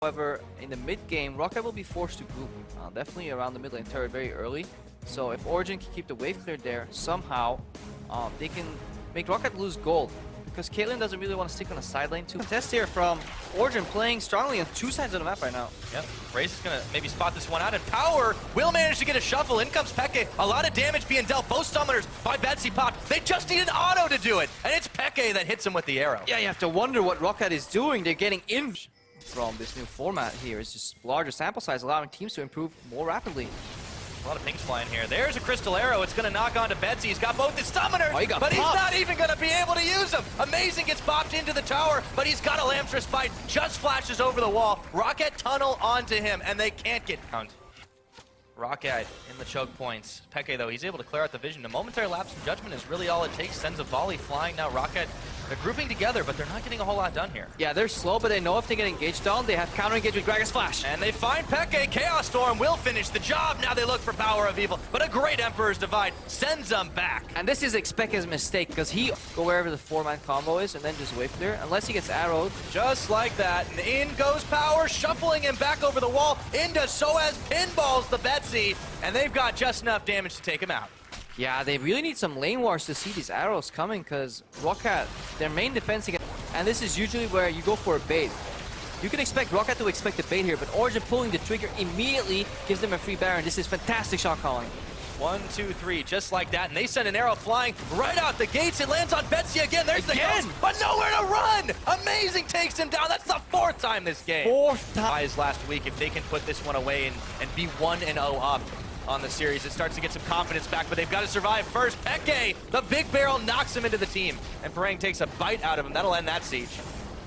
However, in the mid game, Roccat will be forced to group, definitely around the mid lane turret very early. So if Origen can keep the wave cleared there, somehow they can make Roccat lose gold. Because Caitlyn doesn't really want to stick on the side lane too. Test here from Origen playing strongly on two sides of the map right now. Yep, Raze is going to maybe spot this one out, and Power will manage to get a shuffle. In comes Peke. A lot of damage being dealt. Both summoners by Betsy popped. They just need an auto to do it, and it's Peke that hits him with the arrow. Yeah, you have to wonder what Roccat is doing. They're getting in from this new format here. It's just larger sample size, allowing teams to improve more rapidly. A lot of pings flying here. There's a crystal arrow. It's going to knock onto Betsy. He's got both his summoners, but he's not even going to be able to use them. Amazing gets popped into the tower, but he's got a Lamstress bite. Just flashes over the wall. Roccat tunnel onto him, and they can't get down. Roccat in the choke points. Peke, though, he's able to clear out the vision. A momentary lapse in judgment is really all it takes. Sends a volley flying. Now Roccat, they're grouping together, but they're not getting a whole lot done here. Yeah, they're slow, but they know if they get engaged on, they have counter-engage with Gragas Flash. And they find Peke. Chaos Storm will finish the job. Now they look for Power of Evil, but a great Emperor's Divide sends them back. And this is Xpeke's mistake, because he go wherever the four-man combo is and then just wave clear, unless he gets arrowed. Just like that. And in goes Power, shuffling him back over the wall. Into Soaz pinballs the Betsy, and they've got just enough damage to take him out. Yeah, they really need some lane wars to see these arrows coming, because Roccat, their main defense against, and this is usually where you go for a bait. You can expect Roccat to expect a bait here, but Origen pulling the trigger immediately gives them a free Baron. This is fantastic shot calling. 1, 2, 3, just like that, and they send an arrow flying right out the gates. It lands on Betsy again. There's the ghost, but nowhere to run. Amazing takes him down. That's the fourth time this game. Fourth time. Last week, if they can put this one away and be 1-0 up on the series, it starts to get some confidence back, but they've got to survive first. Peke, the big barrel, knocks him into the team, and Parang takes a bite out of him. That'll end that siege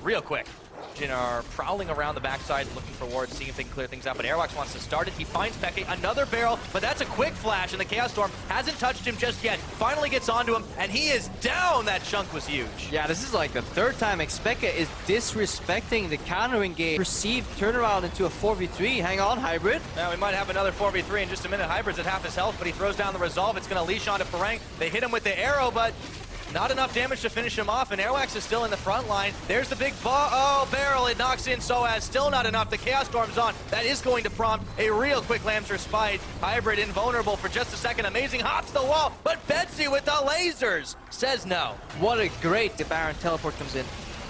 real quick. Jin are prowling around the backside, looking for wards, seeing if they can clear things out, but Airwax wants to start it. He finds Peke, another barrel, but that's a quick flash, and the Chaos Storm hasn't touched him just yet. Finally gets onto him, and he is down. That chunk was huge. Yeah, this is like the third time Xpeke is disrespecting the counter-engage. Perceived turnaround into a 4v3. Hang on, Hybrid. Now we might have another 4v3 in just a minute. Hybrid's at half his health, but he throws down the resolve. It's going to leash onto Parang. They hit him with the arrow, but not enough damage to finish him off, and Airwax is still in the front line. There's the big barrel. It knocks in Soaz. Still not enough. The Chaos Storm's on. That is going to prompt a real quick Lamster Spite. Hybrid invulnerable for just a second. Amazing hops the wall, but Betsy with the lasers says no. What a great Baron teleport comes in.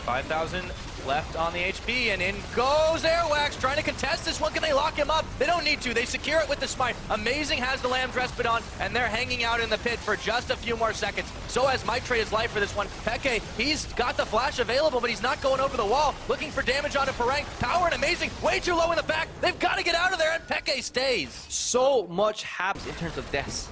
5,000 left on the HP, and in goes Airwax, trying to contest this one. Can they lock him up? They don't need to. They secure it with the smite. Amazing has the Lamb's Respite on, and they're hanging out in the pit for just a few more seconds. Soaz might trade his life for this one. Peke, he's got the flash available, but he's not going over the wall. Looking for damage onto Parang. Power and Amazing, way too low in the back. They've got to get out of there, and Peke stays. So much haps in terms of deaths.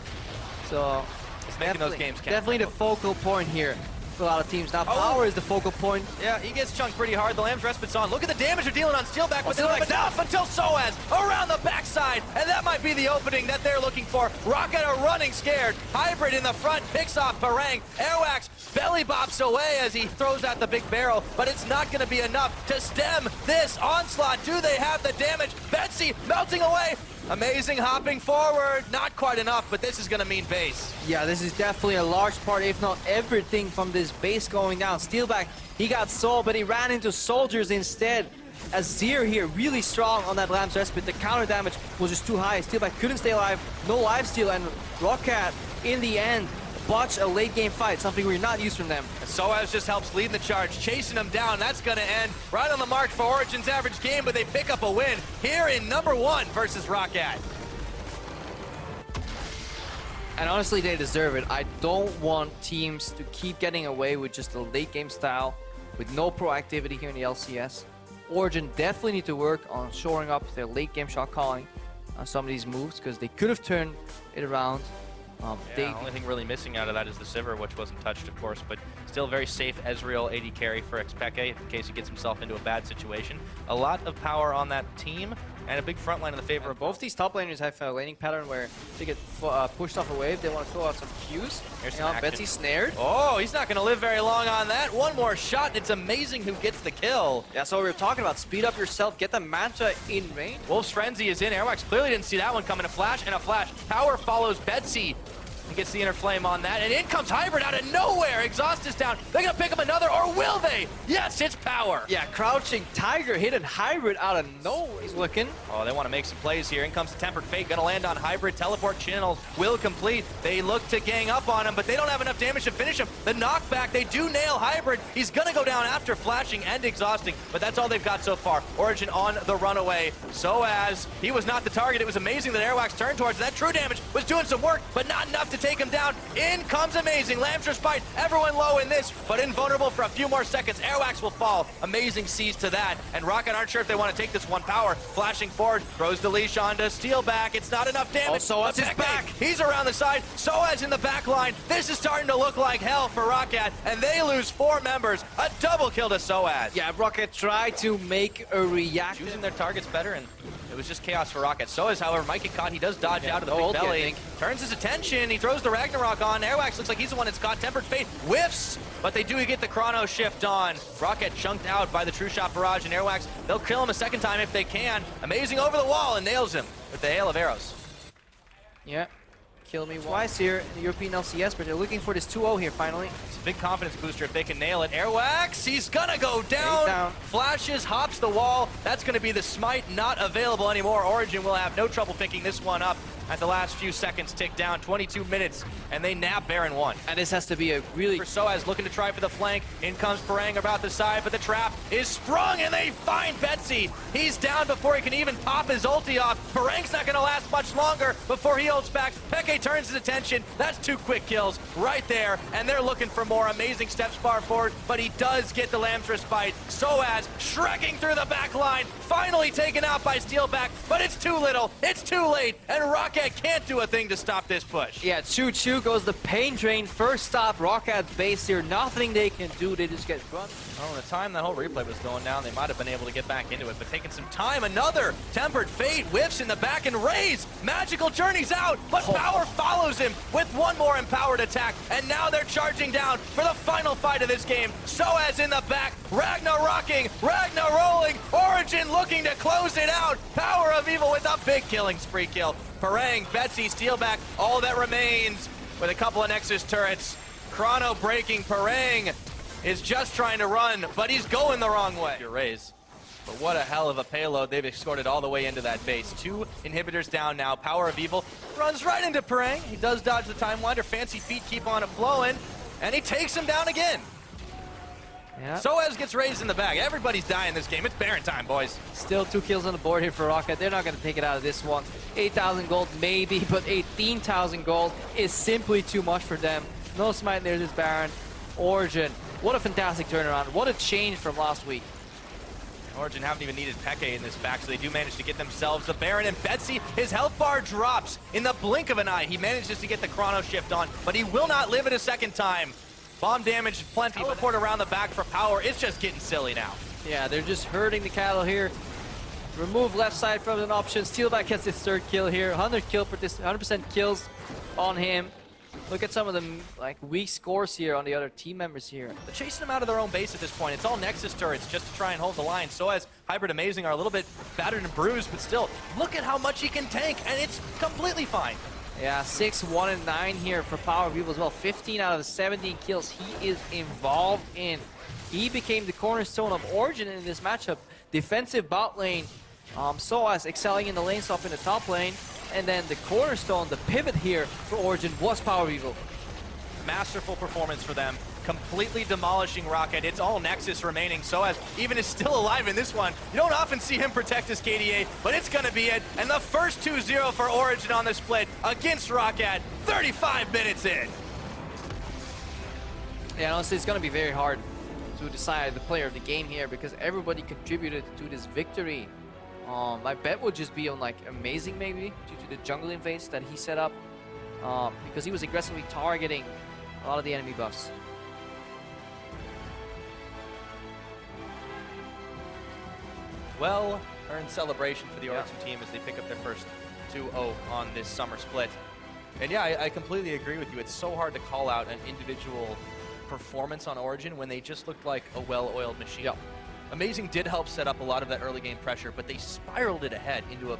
So it's making those games count. Definitely the focal point here for a lot of teams. Now Power is the focal point. Yeah, he gets chunked pretty hard. The Lamb's Respite's on. Look at the damage they're dealing on Steelback, but they're not enough until Soaz around the backside, and that might be the opening that they're looking for. Roccat are running scared. Hybrid in the front picks off Parang. Airwax belly bops away as he throws out the big barrel, but it's not going to be enough to stem this onslaught. Do they have the damage? Betsy melting away. Amazing hopping forward. Not quite enough, but this is going to mean base. Yeah, this is definitely a large part, if not everything, from this base going down. Steelback, he got soul, but he ran into soldiers instead. Azir here, really strong on that Lamb's Respite. The counter damage was just too high. Steelback couldn't stay alive. No lifesteal, and Roccat, in the end, botch a late game fight, something we're not used from them. Soaz just helps lead the charge, chasing them down. That's going to end right on the mark for Origen's average game, but they pick up a win here in #1 versus Roccat. And honestly, they deserve it. I don't want teams to keep getting away with just a late game style with no proactivity here in the LCS. Origen definitely need to work on shoring up their late game shot calling on some of these moves, because they could have turned it around. The only thing really missing out of that is the Sivir, which wasn't touched, of course, but still very safe Ezreal AD carry for Xpeke in case he gets himself into a bad situation. A lot of power on that team, and a big front line in the favor of both these top laners. Have a laning pattern where they get pushed off a wave. They want to throw out some Qs. Here's some Betsy snared. Oh, he's not going to live very long on that. One more shot, and it's Amazing who gets the kill. Yeah, so we were talking about speed up yourself, get the Manta in range. Wolf's Frenzy is in. Airwax clearly didn't see that one coming. A flash and a flash. Power follows Betsy He gets the inner flame on that, and in comes Hybrid out of nowhere. Exhaust is down. They're going to pick up another, or will they? Yes, it's Power. Yeah, crouching Tiger hitting Hybrid out of nowhere. He's looking. Oh, they want to make some plays here. In comes the Tempered Fate, going to land on Hybrid. Teleport channel will complete. They look to gang up on him, but they don't have enough damage to finish him. The knockback, they do nail Hybrid. He's going to go down after flashing and exhausting, but that's all they've got so far. Origen on the runaway. So as he was not the target, it was amazing that Airwax turned towards that. True damage was doing some work, but not enough to take him down. In comes Amazing. Lambster's Bite, everyone low in this, but invulnerable for a few more seconds. Airwax will fall. Amazing sees to that, and Roccat aren't sure if they want to take this one. Power flashing forward, throws the leash onto Steel back. It's not enough damage. Oh, Soaz is back. He's around the side. Soaz in the back line. This is starting to look like hell for Roccat, and they lose 4 members. A double kill to Soaz. Yeah, Roccat tried to make a react. Choosing their targets better, and it was just chaos for Roccat. Soaz, however, might get caught. He does dodge out of the big belly. Turns his attention. He throws the Ragnarok on. Airwax looks like he's the one that's caught. Tempered Fate whiffs, but they do get the Chrono Shift on. Roccat chunked out by the True Shot Barrage, and Airwax, they'll kill him a second time if they can. Amazing over the wall and nails him with the hail of arrows. Yeah. Kill me twice here in the European LCS, but they're looking for this 2-0 here finally. It's a big confidence booster if they can nail it. Airwax, he's gonna go down. Flashes, hops the wall. That's gonna be the smite, not available anymore. Origen will have no trouble picking this one up at the last few seconds tick down. 22 minutes, and they nab Baron 1. And this has to be a really... For Soaz looking to try for the flank. In comes Parang about the side, but the trap is sprung, and they find Betsy. He's down before he can even pop his ulti off. Parang's not gonna last much longer before he ults back. Peke turns his attention. That's 2 quick kills right there, and they're looking for more. Amazing steps far forward, but he does get the Lamb's Respite. Soaz shrekking through the back line, finally taken out by Steelback, but it's too little, it's too late, and Roccat can't do a thing to stop this push. Yeah, choo-choo goes the pain drain. First stop, Rockat's base here. Nothing they can do, they just get run. Oh, the time that whole replay was going down, they might have been able to get back into it, but taking some time. Another Tempered Fate whiffs in the back and Raze. Magical Journey's out, but Power follows him with one more empowered attack, and now they're charging down for the final fight of this game. Soaz in the back, Ragnar-rocking, Ragnar-rolling, Origen looking to close it out. Power of Evil with a big killing spree kill. Parang, Betsy, Steelback, all that remains with a couple of Nexus turrets. Chrono breaking. Parang is just trying to run, but he's going the wrong way. Your Raze. But what a hell of a payload. They've escorted all the way into that base. 2 inhibitors down now. Power of Evil runs right into Parang. He does dodge the Time Winder. Fancy feet keep on it flowing, and he takes him down again. Yeah. Soaz gets raised in the back. Everybody's dying this game. It's Baron time, boys. Still 2 kills on the board here for Roccat. They're not going to take it out of this one. 8,000 gold maybe, but 18,000 gold is simply too much for them. No smite, there's this Baron. Origen, what a fantastic turnaround. What a change from last week. Origen haven't even needed Peke in this back, so they do manage to get themselves the Baron. And Betsy, his health bar drops in the blink of an eye. He manages to get the Chrono Shift on, but he will not live it a second time. Bomb damage plenty. Teleport around the back for Power. It's just getting silly now. Yeah, they're just hurting the cattle here. Remove left side from an option. Steelback gets his 3rd kill here. 100% kills on him. Look at some of the weak scores here on the other team members here. They're chasing them out of their own base at this point. It's all Nexus turrets just to try and hold the line. Soaz, Hybrid, Amazing are a little bit battered and bruised, but still, look at how much he can tank, and it's completely fine. Yeah, 6, 1, and 9 here for Power of Evil as well. 15 out of the 17 kills he is involved in. He became the cornerstone of Origen in this matchup. Defensive bot lane, Soaz excelling in the lane swap in the top lane. And then the cornerstone, the pivot here for Origen was Power of Evil. Masterful performance for them. Completely demolishing Roccat. It's all Nexus remaining. Soaz even is still alive in this one. You don't often see him protect his KDA, but it's going to be it. And the first 2-0 for Origen on the split against Roccat, 35 minutes in. Yeah, honestly, it's going to be very hard to decide the player of the game here because everybody contributed to this victory. My bet would just be on Amazing maybe due to the jungling phase that he set up because he was aggressively targeting a lot of the enemy buffs. Well-earned celebration for the Origen team as they pick up their first 2-0 on this summer split. And yeah, I completely agree with you. It's so hard to call out an individual performance on Origen when they just looked like a well-oiled machine. Amazing did help set up a lot of that early game pressure, but they spiraled it ahead into a